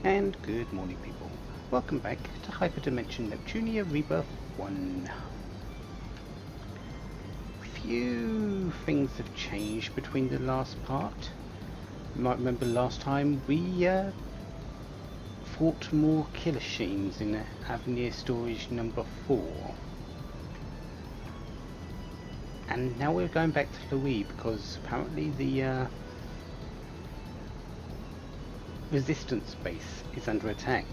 And good morning, people. Welcome back to HyperDimension Neptunia Rebirth 1. Few things have changed between the last part. You might remember last time we fought more killer machines in Avenir Storage number 4. And now we're going back to Louis because apparently the resistance base is under attack.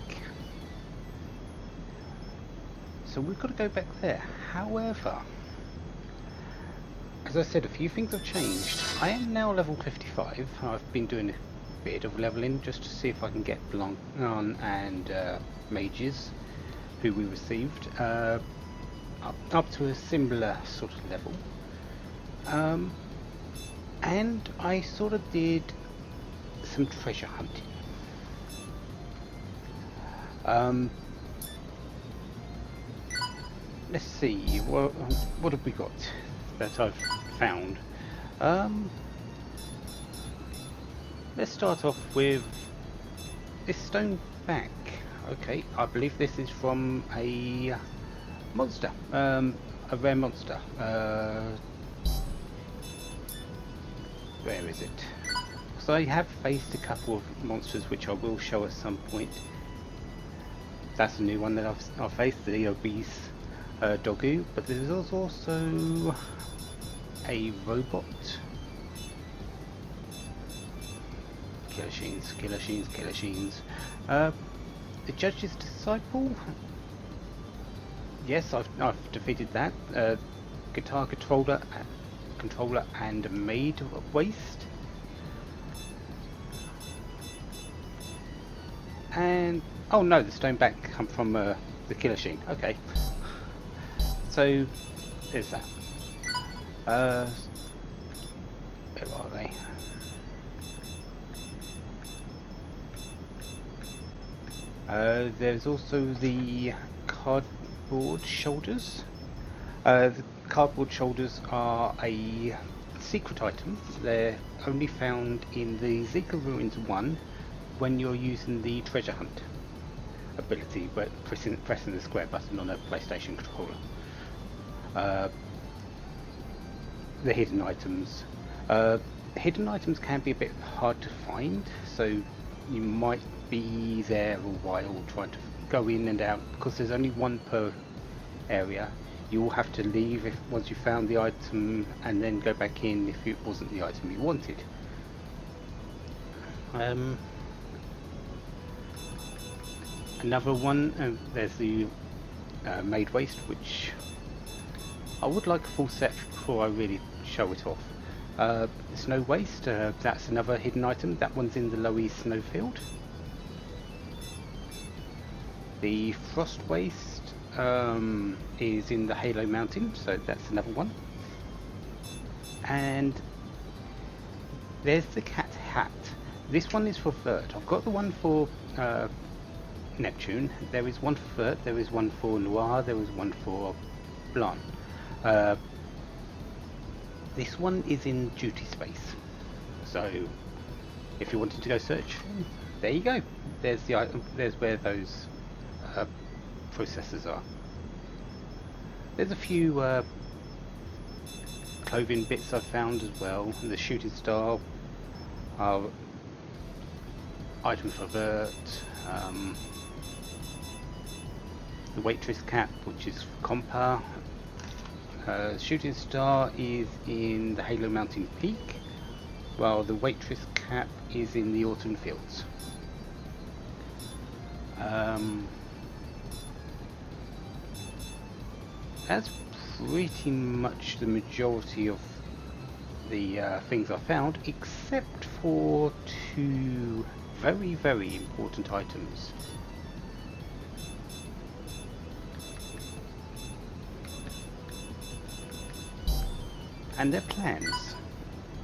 So we've got to go back there. However, as I said, a few things have changed. I am now level 55. I've been doing a bit of leveling just to see if I can get Blanc and mages who we received up to a similar sort of level. And I sort of did some treasure hunting. Let's see, what have we got that I've found? Let's start off with this stone back. Okay, I believe this is from a monster, a rare monster. Where is it? So I have faced a couple of monsters which I will show at some point. That's a new one that I've faced, the obese Dogu, but there's also a robot. Killer machines. The judge's disciple. Yes, I've defeated that. Guitar controller and maid waste. And oh no, the stone back come from the killer machine. Okay. So, there's that. Where are they? There's also the cardboard shoulders. The cardboard shoulders are a secret item. They're only found in the Zika Ruins 1 when you're using the treasure hunt ability, but pressing the square button on a PlayStation controller. The hidden items. Hidden items can be a bit hard to find, so you might be there a while trying to go in and out because there's only one per area. You will have to leave once you found the item and then go back in if it wasn't the item you wanted. Another one, there's the maid waste, which I would like a full set before I really show it off. Snow waste, that's another hidden item. That one's in the Lowy snowfield. The frost waste is in the Halo Mountain, so that's another one. And there's the cat hat. This one is for Vert. I've got the one for Neptune. There is one for Vert, there is one for Noir, there is one for Blanc. This one is in duty space, so if you wanted to go search, there you go. There's the item. There's where those processors are. There's a few clothing bits I've found as well. The shooting star, item for Vert, the waitress cap, which is for Compa. Shooting star is in the Halo Mountain Peak, while the waitress cap is in the Autumn Fields. That's pretty much the majority of the things I found, except for two very, very important items. And their plans.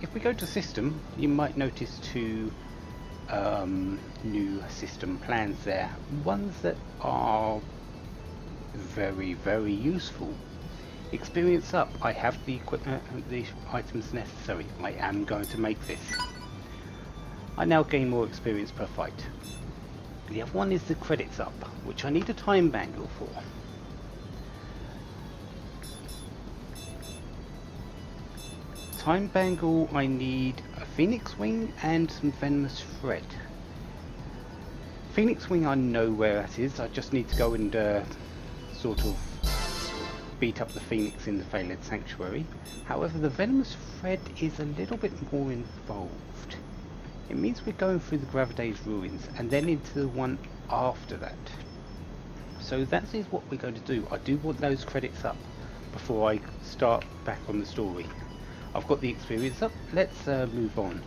If we go to system, you might notice two new system plans there. Ones that are very, very useful. Experience up. I have the equipment, the items necessary. I am going to make this. I now gain more experience per fight. The other one is the credits up, which I need a time bangle for. Time bangle, I need a phoenix wing and some venomous thread. Phoenix wing, I know where that is. I just need to go and sort of beat up the phoenix in the failed sanctuary. However, the venomous thread is a little bit more involved. It means we're going through the Gravidae's ruins and then into the one after that. So that is what we're going to do. I do want those credits up before I start back on the story. I've got the experience up. Let's move on.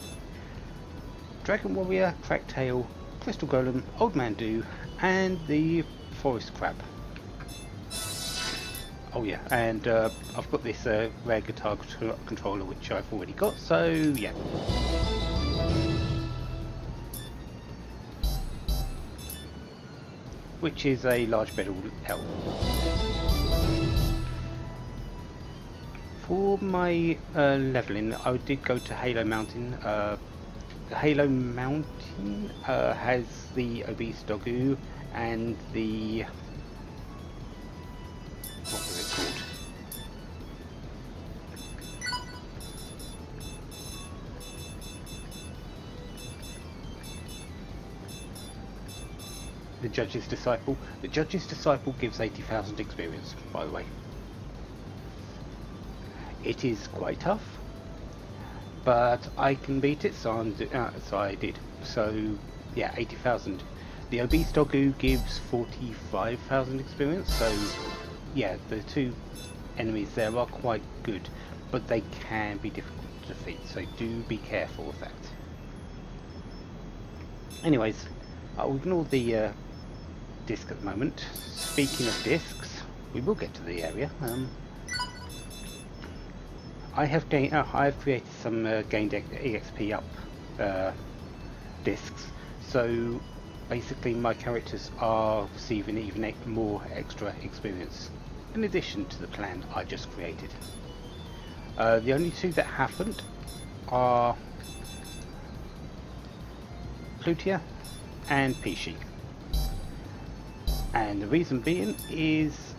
Dragon Warrior, Cracktail, Crystal Golem, Old Man Do, and the Forest Crab. Oh yeah, and I've got this rare guitar controller which I've already got, so yeah. Which is a large bedroll elf. For my leveling, I did go to Halo Mountain. Halo Mountain has the obese doggo and the... what was it called? The Judge's Disciple. The Judge's Disciple gives 80,000 experience, by the way. It is quite tough, but I can beat it, so I did. So yeah, 80,000. The obese doggo gives 45,000 experience, so yeah, the two enemies there are quite good, but they can be difficult to defeat, so do be careful of that. Anyways, I'll ignore the disc at the moment. Speaking of discs, we will get to the area. I have created some gained EXP up discs, so basically my characters are receiving even more extra experience in addition to the plan I just created. The only two that haven't are Plutia and Pishi, and the reason being is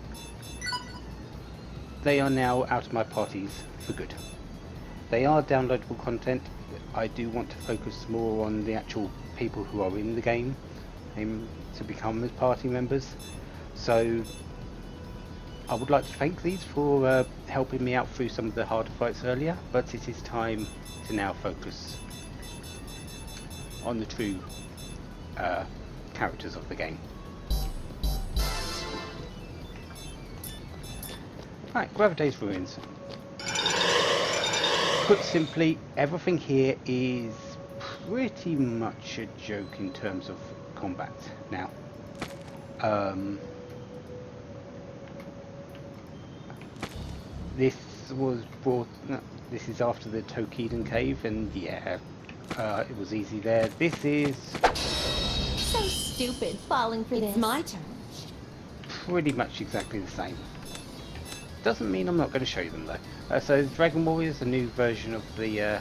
they are now out of my parties for good. They are downloadable content. I do want to focus more on the actual people who are in the game to become as party members, so I would like to thank these for helping me out through some of the harder fights earlier, but it is time to now focus on the true characters of the game. Right, Gravidae's Ruins. Put simply, everything here is pretty much a joke in terms of combat. Now, this was brought. This is after the Tokiden Cave, and yeah, it was easy there. This is so stupid falling for this. It's my turn. Pretty much exactly the same. Doesn't mean I'm not going to show you them though. So Dragon Warrior is a new version of the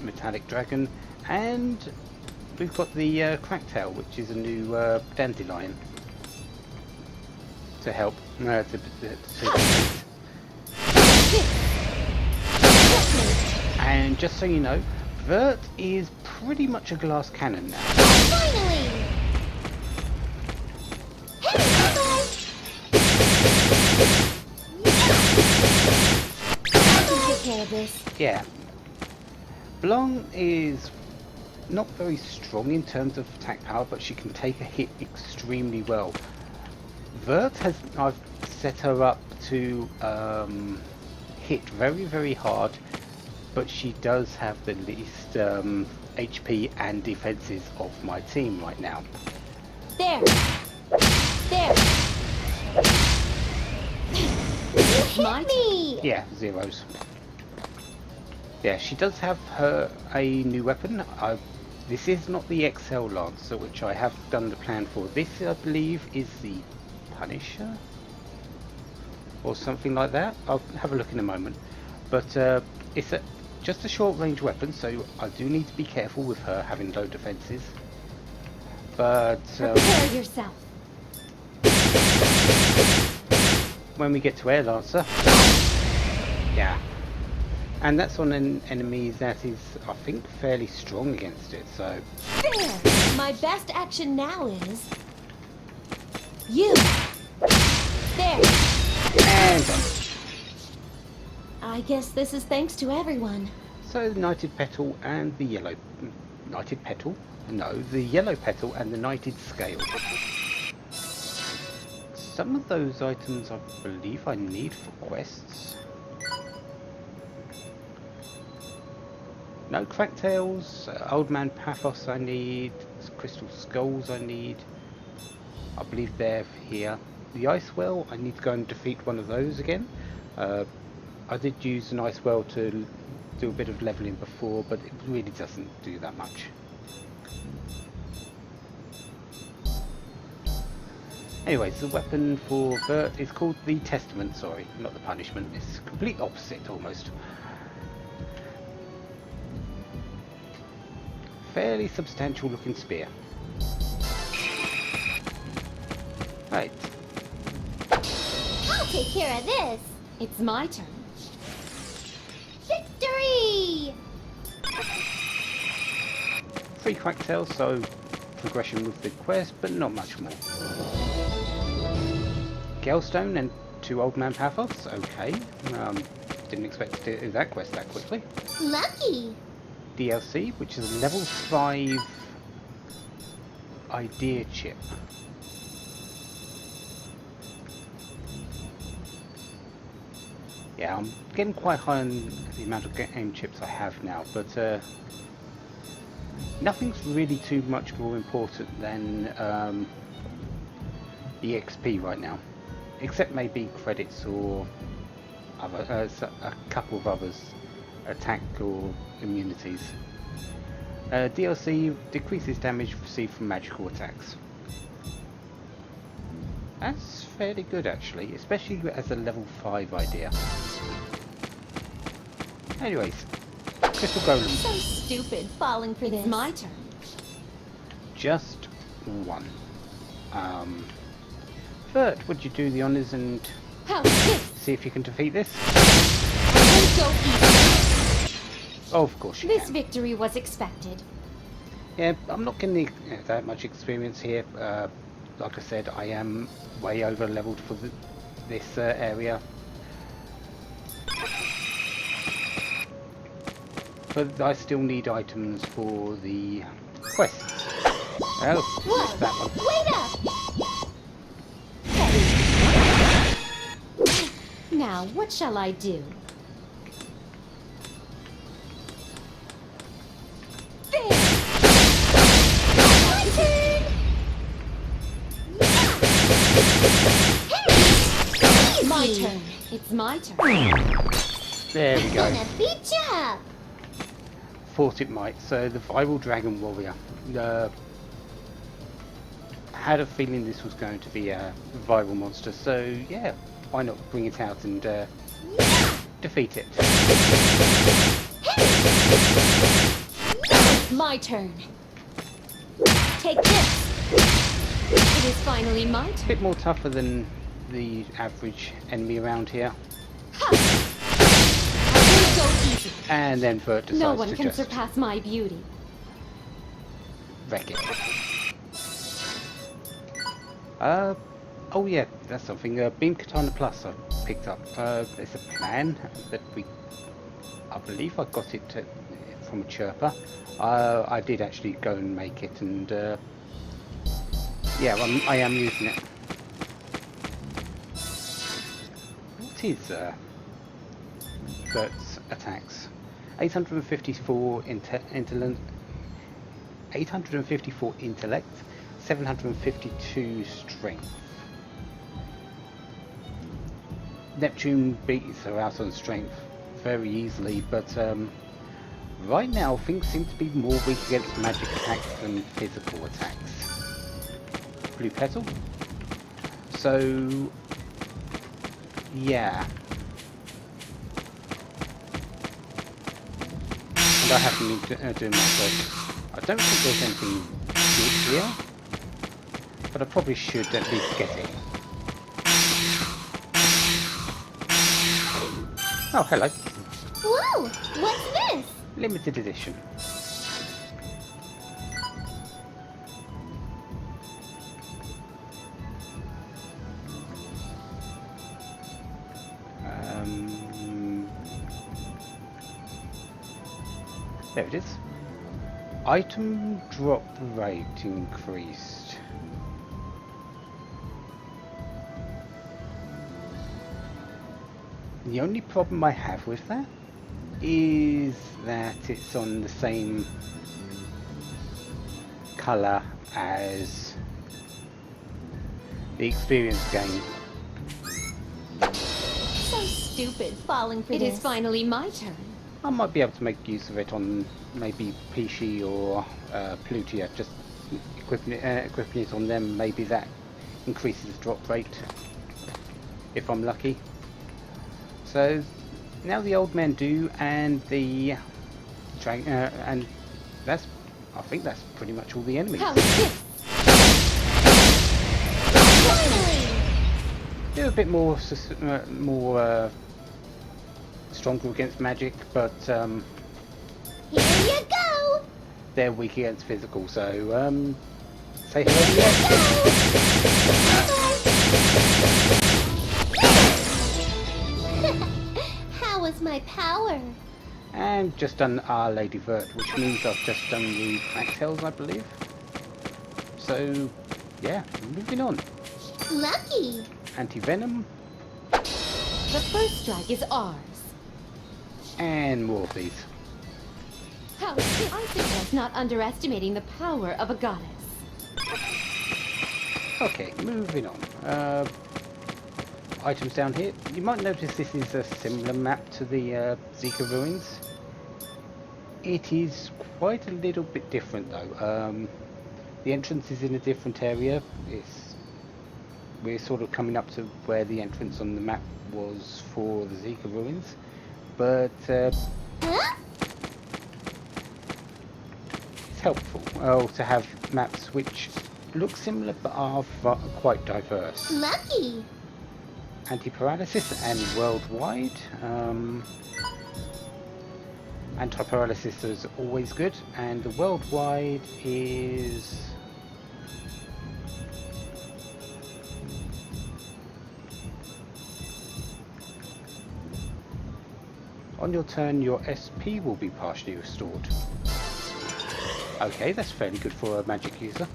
metallic dragon, and we've got the Cracktail, which is a new dandelion to help. And just so you know, Vert is pretty much a glass cannon now. Finally! Yeah. Blanc is not very strong in terms of attack power, but she can take a hit extremely well. Vert I've set her up to hit very, very hard, but she does have the least HP and defenses of my team right now. There! There! You hit me! Yeah, zeros. Yeah, she does have a new weapon. This is not the XL Lancer, which I have done the plan for. This, I believe, is the Punisher? Or something like that. I'll have a look in a moment. But it's just a short range weapon, so I do need to be careful with her having low defenses. But Prepare yourself. when we get to Air Lancer, yeah. And that's on an enemy that is, I think, fairly strong against it, so... There! My best action now is... You! There! And done. I guess this is thanks to everyone. So the Knighted Petal and the yellow... Knighted Petal? No, the yellow petal and the Knighted Scale. Some of those items I believe I need for quests. No Cracktails, Old Man Paphos I need, Crystal Skulls I need. I believe they're here. The Ice Well, I need to go and defeat one of those again. I did use an Ice Well to do a bit of leveling before, but it really doesn't do that much. Anyways, the weapon for Vert is called the Testament, sorry, not the Punishment. It's complete opposite almost. Fairly substantial looking spear. Right. I'll take care of this. It's my turn. Victory! 3 Cracktails, so progression with the quest, but not much more. Galestone and 2 Old Man Paphos, okay. Didn't expect to do that quest that quickly. Lucky! DLC, which is a level 5 idea chip. Yeah, I'm getting quite high on the amount of game chips I have now, but nothing's really too much more important than EXP right now, except maybe credits or other, a couple of others, attack or immunities. DLC decreases damage received from magical attacks. That's fairly good actually, especially as a level 5 idea. Anyways, Crystal Golem. So stupid falling for this. It's my turn. Just one. Vert, would you do the honours and see if you can defeat this? So easy. Of course you This can. victory was expected. Yeah, I'm not getting that much experience here. Like I said, I am way over leveled for this area. But I still need items for the quests. Oh, What? that one. Wait up! Now, what shall I do? There! My turn! My turn. It's my turn. There we go. Gonna beat you up. Thought it might. So the Viral Dragon Warrior. Had a feeling this was going to be a viral monster, so yeah, why not bring it out and defeat it? My turn. Take this. It is finally my turn. Bit more tougher than the average enemy around here. Ha! I will go easy. And then Vert decides No one to can just surpass my beauty. wreck it. Oh yeah, that's something. Beam Katana Plus I picked up. It's a plan that I believe I got it from a chirper. I did actually go and make it, and yeah, I am using it. What is Vert's attacks? 854 854 intellect, 752 strength. Neptune beats her out on strength very easily, but right now things seem to be more weak against magic attacks than physical attacks. Blue Petal. So yeah. And I haven't been doing my search. I don't think there's anything good here. but I probably should at least get it. Oh, hello. Whoa! What's this? Limited edition. There it is. Item drop rate increased. The only problem I have with that is that it's on the same colour as the experience game. So stupid falling for this. It is finally my turn. I might be able to make use of it on maybe Pishi or Plutia, just equipping it on them. Maybe that increases drop rate, if I'm lucky. So now the old men do, and the and I think that's pretty much all the enemies. They're a bit more stronger against magic, but here you go. They're weak against physical. So say hello. How was my power? And just done Our Lady Vert, which means I've just done the Axels, I believe. So yeah, moving on. Lucky. Anti-venom. The first strike is ours. And more of these. How I suggest not underestimating the power of a goddess. Okay, moving on. Items down here. You might notice this is a similar map to the Zika ruins. It is quite a little bit different though. The entrance is in a different area. We're sort of coming up to where the entrance on the map was for the Zika ruins. But it's helpful to have maps which look similar but are quite diverse. Lucky. Anti-paralysis and worldwide. Anti-paralysis is always good, and the worldwide is on your turn, your SP will be partially restored. Okay, that's fairly good for a magic user.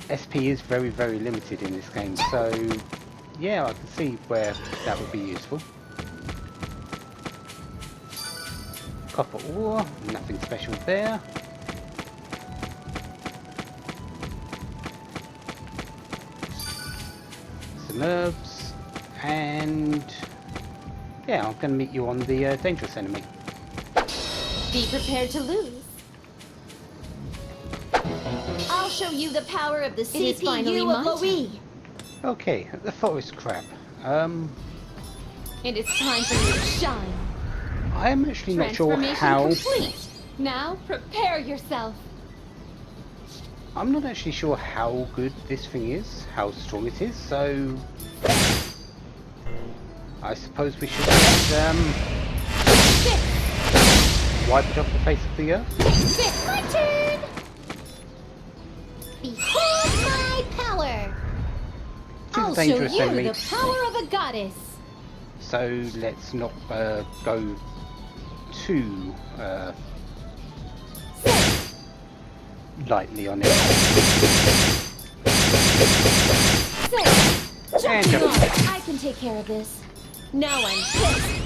SP is very, very limited in this game, so yeah, I can see where that would be useful. Copper ore, nothing special there. Some herbs, and yeah, I'm going to meet you on the dangerous enemy. Be prepared to lose. I'll show you the power of the CPU of Louis. Okay, the forest crab. It is time for you to shine. I am actually not sure how. Complete. Now prepare yourself. I'm not actually sure how good this thing is, how strong it is. So I suppose we should just, wipe it off the face of the earth. My turn. Behold my power. I'll show you the power of a goddess. So let's not go too lightly on it. And I can take care of this. Now I'm pissed.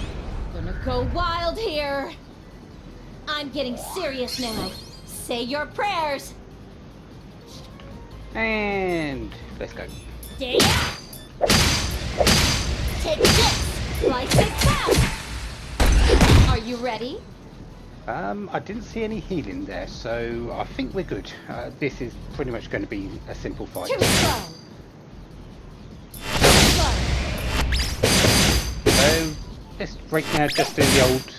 Gonna go wild here. I'm getting serious now. Say your prayers. And let's go. Stay out. Take this. Slice it down. Are you ready? I didn't see any healing there, so I think we're good. This is pretty much going to be a simple fight. Too slow. So let's just do the old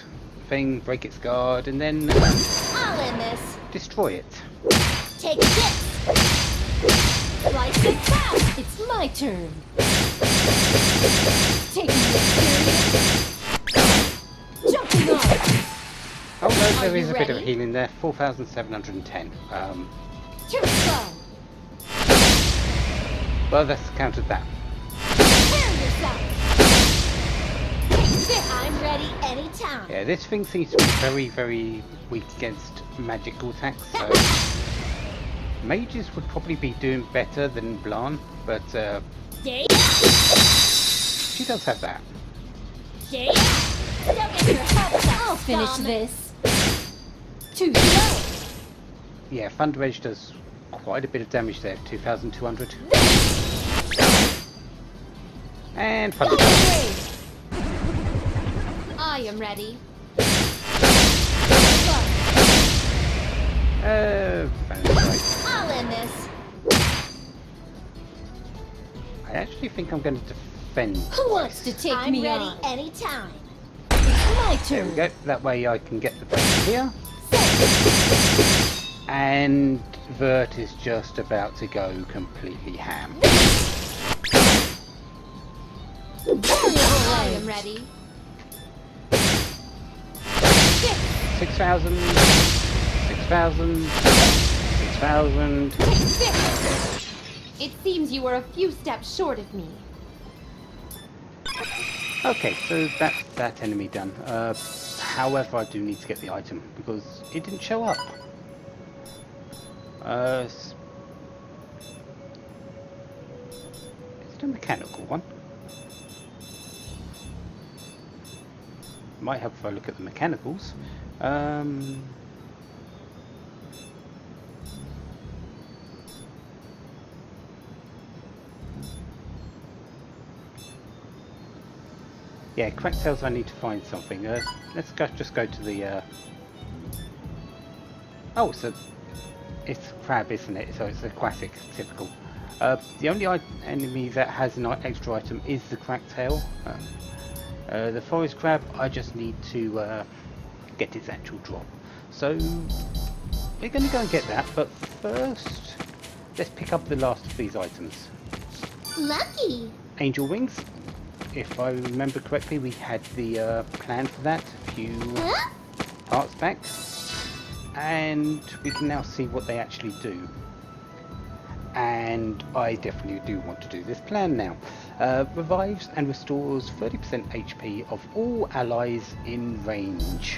thing, break its guard, and then I'll end this. Destroy it. Take this. Slice and bounce! It's my turn. Taking this serious. Jumping off. Oh no, Are there you is a bit of ready? healing there. 4,710. Too slow. Well, that's counted that. Prepare yourself. I'm ready anytime. Yeah, this thing seems to be very, very weak against magical attacks, so mages would probably be doing better than Blanc, but Stay. she does have that. Stay. Don't get your hopes up. I'll finish this. Too slow. Yeah, Thunder Edge does quite a bit of damage there, 2,200. And Thunder Edge. I am ready. Right. I'll end this. I actually think I'm going to defend. Who wants to take I'm me ready on? anytime. It's my There turn. we go. That way I can get the break here. And Vert is just about to go completely ham. I am ready. 6,000. 6,000. 6,000. It seems you were a few steps short of me. Okay, so that's that enemy done. However, I do need to get the item because it didn't show up. Is it a mechanical one? Might help if I look at the mechanicals. Yeah, crack tells I need to find something. Let's just go to the. Oh, so it's crab, isn't it? So it's aquatic, typical. The only enemy that has an extra item is the cracktail. The forest crab, I just need to get its actual drop. So we're going to go and get that, but first let's pick up the last of these items. Lucky. Angel wings. If I remember correctly, we had the plan for that a few Huh? parts back, and we can now see what they actually do. And I definitely do want to do this plan now. Revives and restores 30% HP of all allies in range.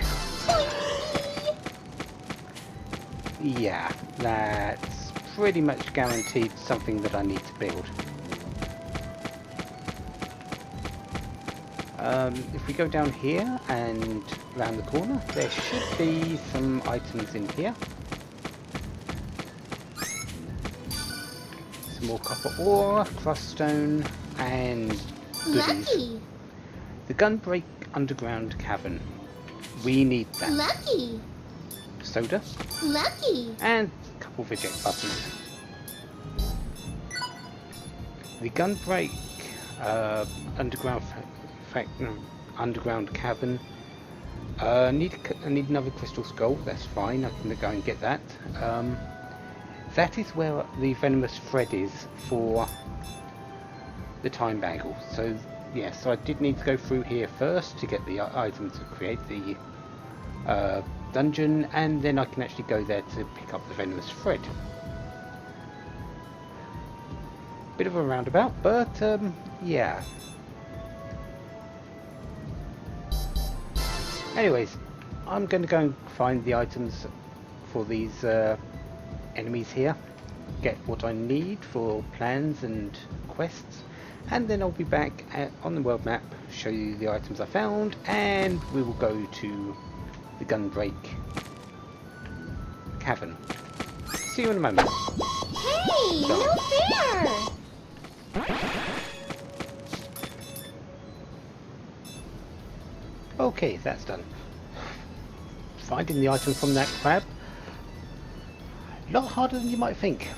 Yeah, that's pretty much guaranteed something that I need to build. If we go down here and round the corner, there should be some items in here. Some more copper ore, cruststone, and goodies. Lucky. The Gunbreak underground cavern. We need that. Lucky. Soda Lucky. and a couple of eject buttons. The Gunbreak underground cavern. I need another crystal skull. That's fine. I can go and get that. That is where the venomous thread is for the time bangle. So yes, I did need to go through here first to get the item to create the dungeon, and then I can actually go there to pick up the venomous thread. Bit of a roundabout, but yeah. Anyways, I'm going to go and find the items for these enemies here, get what I need for plans and quests, and then I'll be back on the world map, show you the items I found, and we will go to the Gunbreak cavern. See you in a moment. Hey, no fair. Okay, that's done. Finding the item from that crab, a lot harder than you might think.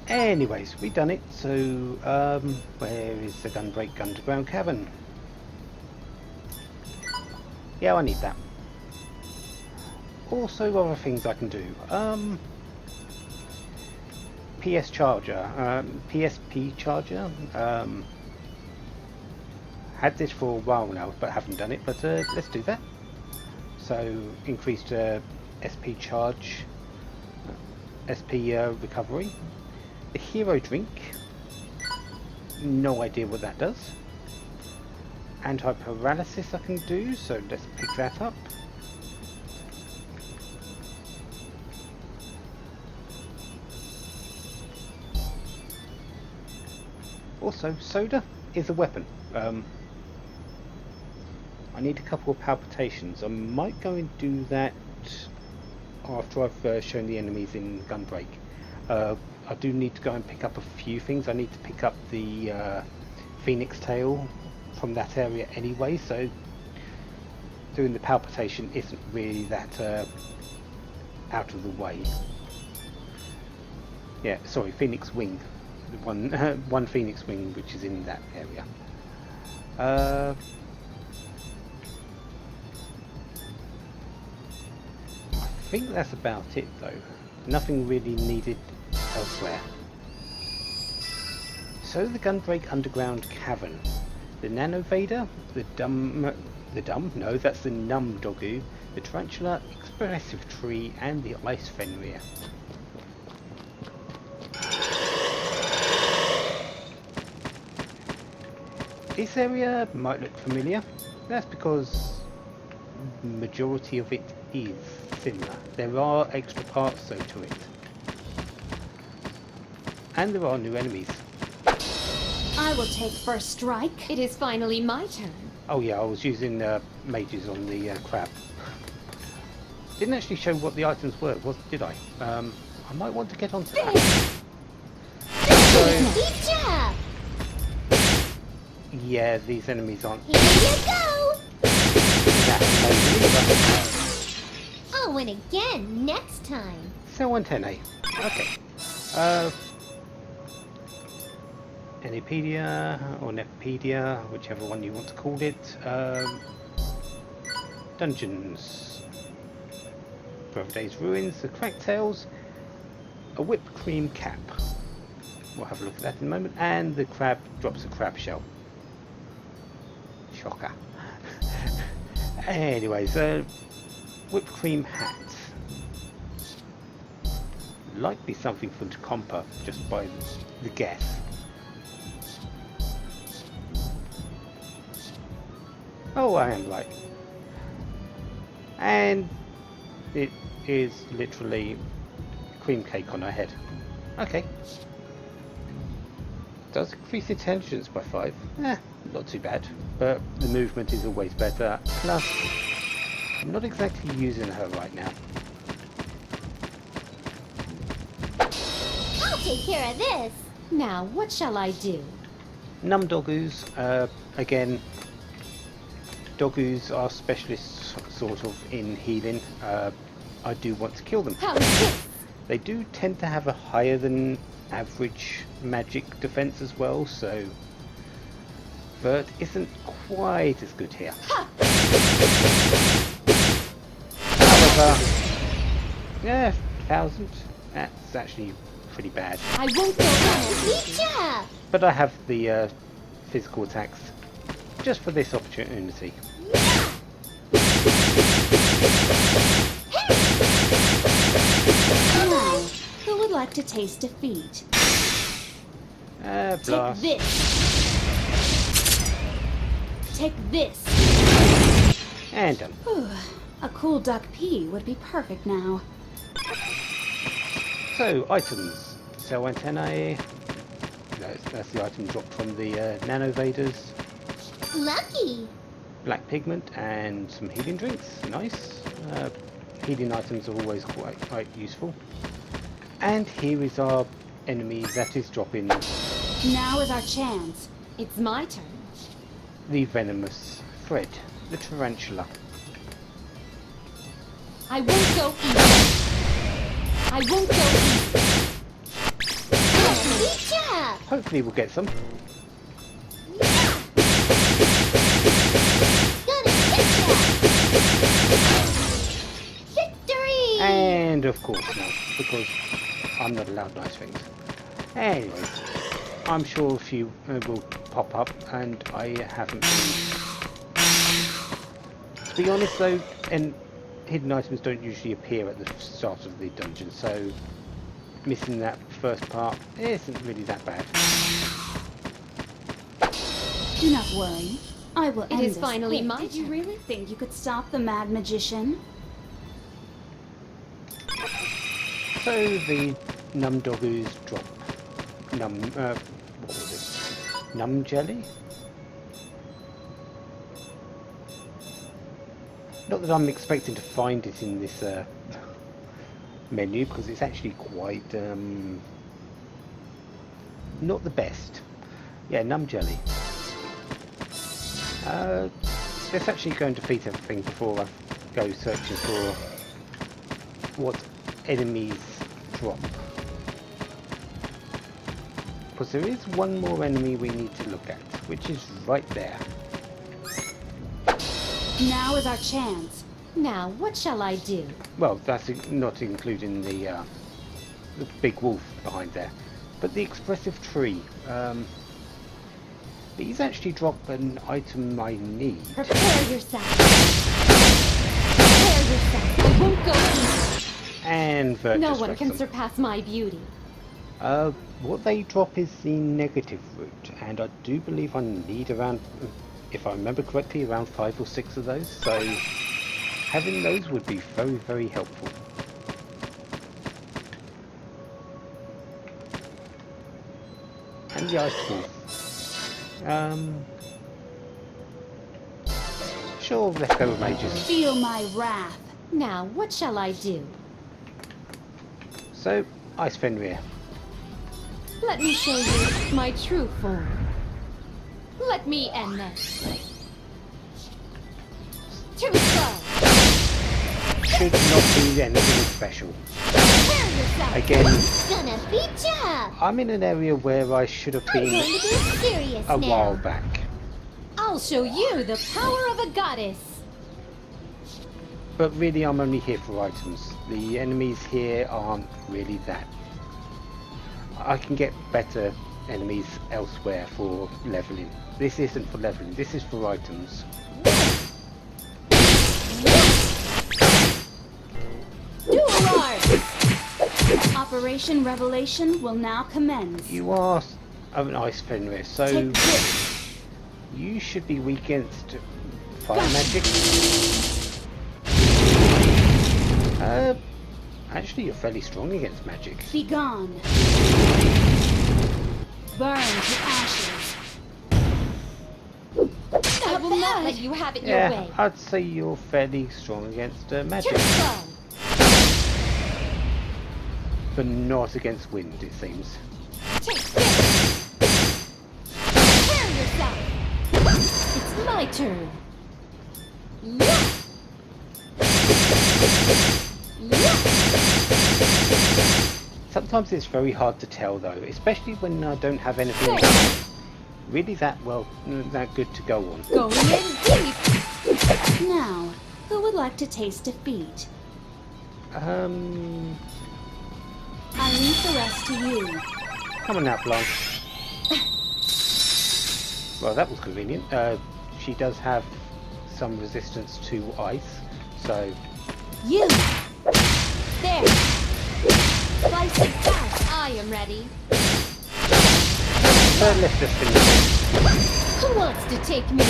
Anyways, we've done it, so where is the Gunbreak underground cavern? Yeah, I need that. Also other things I can do. PS charger, PSP charger. Had this for a while now, but haven't done it. But let's do that. So increased SP charge, SP recovery. The hero drink. No idea what that does. Anti-paralysis I can do, so let's pick that up. Also, soda is a weapon. I need a couple of palpitations. I might go and do that after I've shown the enemies in Gunbreak. I do need to go and pick up a few things. I need to pick up the Phoenix Tail from that area anyway, so doing the palpitation isn't really that out of the way. Yeah, sorry, Phoenix Wing. One Phoenix Wing which is in that area. I think that's about it though. Nothing really needed elsewhere. So the Gunbreak Underground Cavern. The Nanovader, the no, that's the Numdogu, the Tarantula, Expressive Tree, and the Ice Fenrir. This area might look familiar. That's because the majority of it is similar. There are extra parts though to it. And there are new enemies. I will take first strike. It is finally my turn. Oh yeah, I was using mages on the crab. Didn't actually show what the items were, did I? I might want to get onto that. So, yeah, these enemies aren't Here you go! that amazing. I'll win again next time. So antennae. Okay. Enipedia or Nepedia, whichever one you want to call it. Dungeons. Brother Day's Ruins, the Cracked Tails, a whipped cream cap. We'll have a look at that in a moment. And the crab drops a crab shell. Shocker. Anyways, whipped cream hat. Likely something from Tacompa, just by the guess. Oh, I am right. And it is literally cream cake on her head. Okay. Does increase intelligence by 5. Not too bad. But the movement is always better. Plus, I'm not exactly using her right now. I'll take care of this. Now, what shall I do? Numdogus, again, Dogus are specialists sort of in healing. I do want to kill them. How is this? They do tend to have a higher than average magic defense as well, so Vert isn't quite as good here. However, yeah, 1,000. That's actually pretty bad. I won't go Yeecha! But I have the physical attacks just for this opportunity. Who would like to taste defeat? Blast. Take this. Take this. And done. A cool duck pea would be perfect now. So, items. Cell antennae. That's the item dropped from the Nanovaders. Lucky. Black pigment and some healing drinks. Nice. Healing items are always quite useful. And here is our enemy that is dropping Now is our chance. It's my turn. the venomous thread, the tarantula. I won't go easy. I won't go easy. Yeecha! Hopefully we'll get some. Gonna get ya! Victory! And of course not, because I'm not allowed nice things. Anyways, I'm sure a few will pop up, and I haven't been. To be honest though, and hidden items don't usually appear at the start of the dungeon, so missing that first part isn't really that bad. Do not worry. I will end It is this finally quick. my Did you turn. really think you could stop the mad magician? So the Numdoggoos drop what was it? Num jelly? Not that I'm expecting to find it in this menu, because it's actually quite not the best. Yeah, num jelly. Let's actually go and defeat everything before I go searching for what enemies drop. Because there is one more enemy we need to look at, which is right there. Now is our chance. Now, what shall I do? Well, that's not including the big wolf behind there. But the expressive tree. These actually drop an item I need. Prepare yourself. Prepare yourself. I won't go easy. And Vert No just one wrecks can them. surpass my beauty. What they drop is the negative route, and I do believe I need around, if I remember correctly, around 5 or 6 of those, so having those would be very, very helpful. And the ice wolf. Sure, let's go with mages. Feel my wrath. Now, what shall I do? So, Ice Fenrir. Let me show you my true form. Let me end this. Too slow. Should not be anything special. Prepare yourself. Again, Gonna beat ya up. I'm in an area where I should have I'm been going to be serious a now. while back. I'll show you the power of a goddess. But really, I'm only here for items. The enemies here aren't really that. I can get better enemies elsewhere for leveling. This isn't for leveling, this is for items. Dual arms. Operation Revelation will now commence. You are an Ice Fenrir, so Take this. you should be weak against fire magic. Actually, you're fairly strong against magic. Be gone. Burn to ashes. I will not let you have it your Yeah, way. I'd say you're fairly strong against magic, Too slow. but not against wind, it seems. Take this. Prepare yourself. It's my turn. Yeah. Yeah. Sometimes it's very hard to tell though, especially when I don't have anything really that good to go on. Going in deep. Now, who would like to taste defeat? I leave the rest to you. come on now, Blanche. Well, that was convenient. She does have some resistance to ice, so You. There. Slice it down. I am ready. let's just finish it. Who wants to take me on?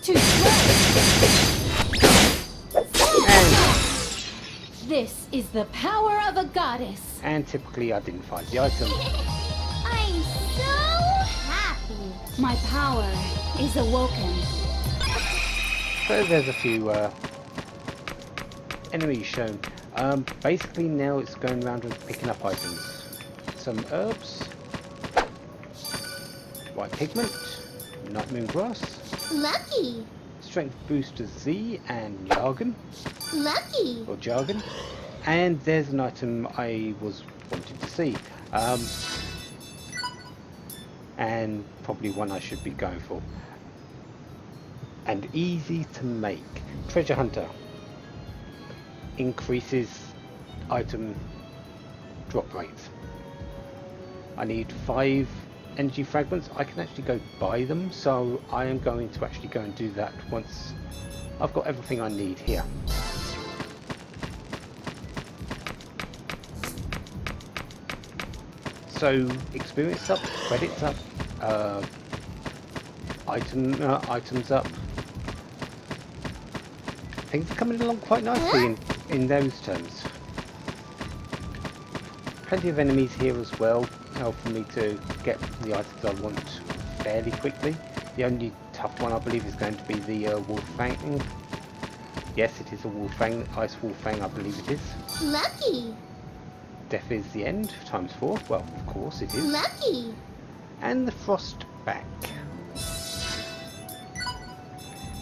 Too slow. This is the power of a goddess. And typically I didn't find the item. I'm so happy. My power is awoken. So there's a few enemies shown. Basically now it's going around and picking up items. Some herbs, white pigment, nightmoon grass, Lucky. strength booster Z and jargon, Lucky. or jargon. And there's an item I was wanting to see. And probably one I should be going for. And easy to make. Treasure Hunter. Increases item drop rates. I need 5 energy fragments. I can actually go buy them, so I am going to actually go and do that once I've got everything I need here. So experience up, credits up, items up. Things are coming along quite nicely in those terms. Plenty of enemies here as well, helping me to get the items I want fairly quickly. The only tough one I believe is going to be the Wolf Fang. Yes, it is a Wolf Fang, Ice Wolf Fang I believe it is. Lucky. Death is the end, times 4. Well, of course it is. Lucky. And the Frost back.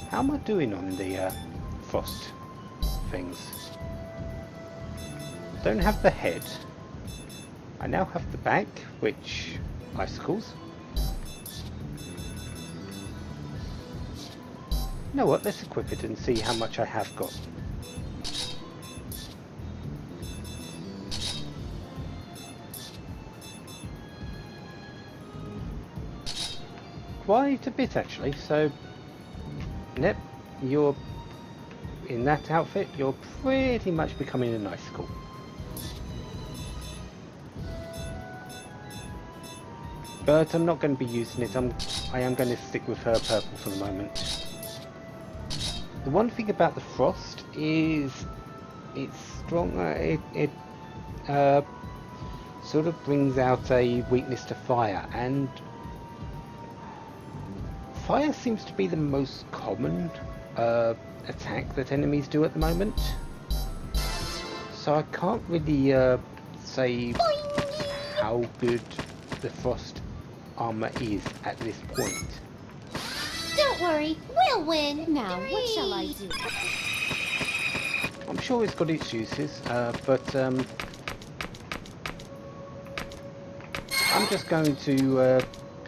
How am I doing on the Frost things? Don't have the head. I now have the back, which icicles. You know what, let's equip it and see how much I have got. Quite a bit actually, so yep, you're in that outfit, you're pretty much becoming an icicle. But I'm not going to be using it, I am going to stick with her purple for the moment. The one thing about the frost is it's stronger, it sort of brings out a weakness to fire, and fire seems to be the most common attack that enemies do at the moment. So I can't really say how good the frost armor is at this point. Don't worry, we'll win. Now, what shall I do? I'm sure it's got its uses, but I'm just going to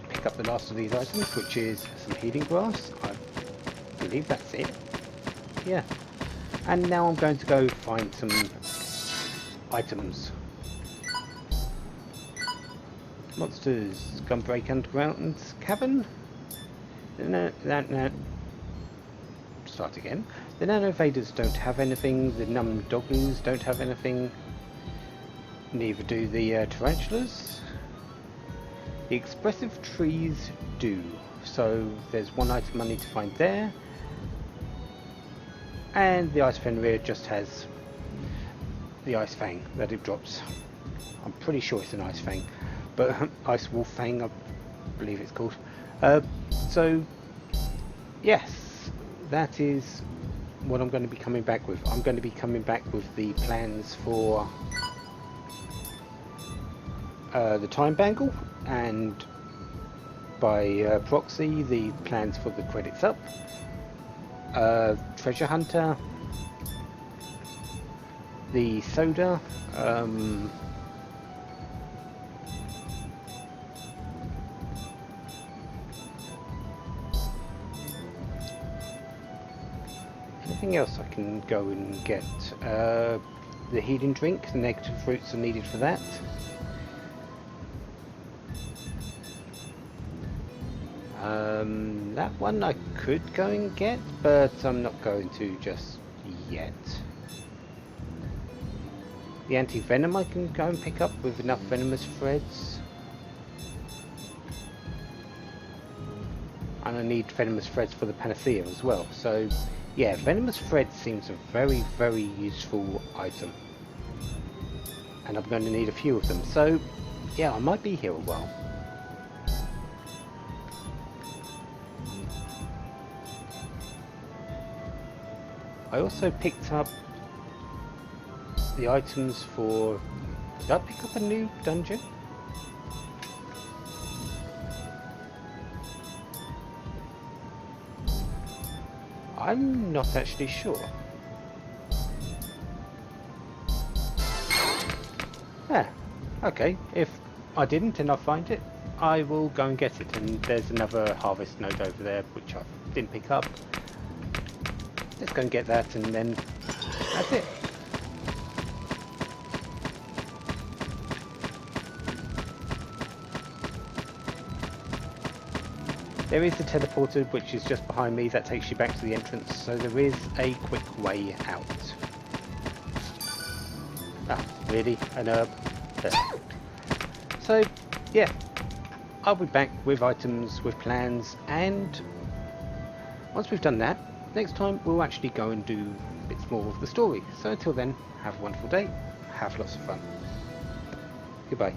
pick up the last of these items, which is some healing grass. I believe that's it. Yeah. And now I'm going to go find some items. Monsters, Gunbreak Underground Cavern. No. Start again. The Nanovaders don't have anything. The Num Doggoos don't have anything. Neither do the Tarantulas. The Expressive Trees do. So there's one item I need to find there. And the Ice Fenrir just has the Ice Fang that it drops. I'm pretty sure it's an Ice Fang. But Ice Wolf Fang, I believe it's called. So, yes, that is what I'm going to be coming back with. I'm going to be coming back with the plans for the Time Bangle, and by proxy, the plans for the Credits Up, Treasure Hunter, the Soda, anything else I can go and get? The healing drink, the negative fruits are needed for that. That one I could go and get, but I'm not going to just yet. The anti-venom I can go and pick up with enough venomous threads. And I need venomous threads for the panacea as well, so yeah, venomous thread seems a very, very useful item. And I'm going to need a few of them, so yeah, I might be here a while. I also picked up the items for... Did I pick up a new dungeon? I'm not actually sure. Yeah, okay, if I didn't and I find it, I will go and get it. And there's another harvest node over there which I didn't pick up. Let's go and get that, and then that's it. There is the teleporter, which is just behind me, that takes you back to the entrance, so there is a quick way out. Ah, really? An herb? There. So, yeah, I'll be back with items, with plans, and once we've done that, next time we'll actually go and do bits more of the story. So until then, have a wonderful day, have lots of fun. Goodbye.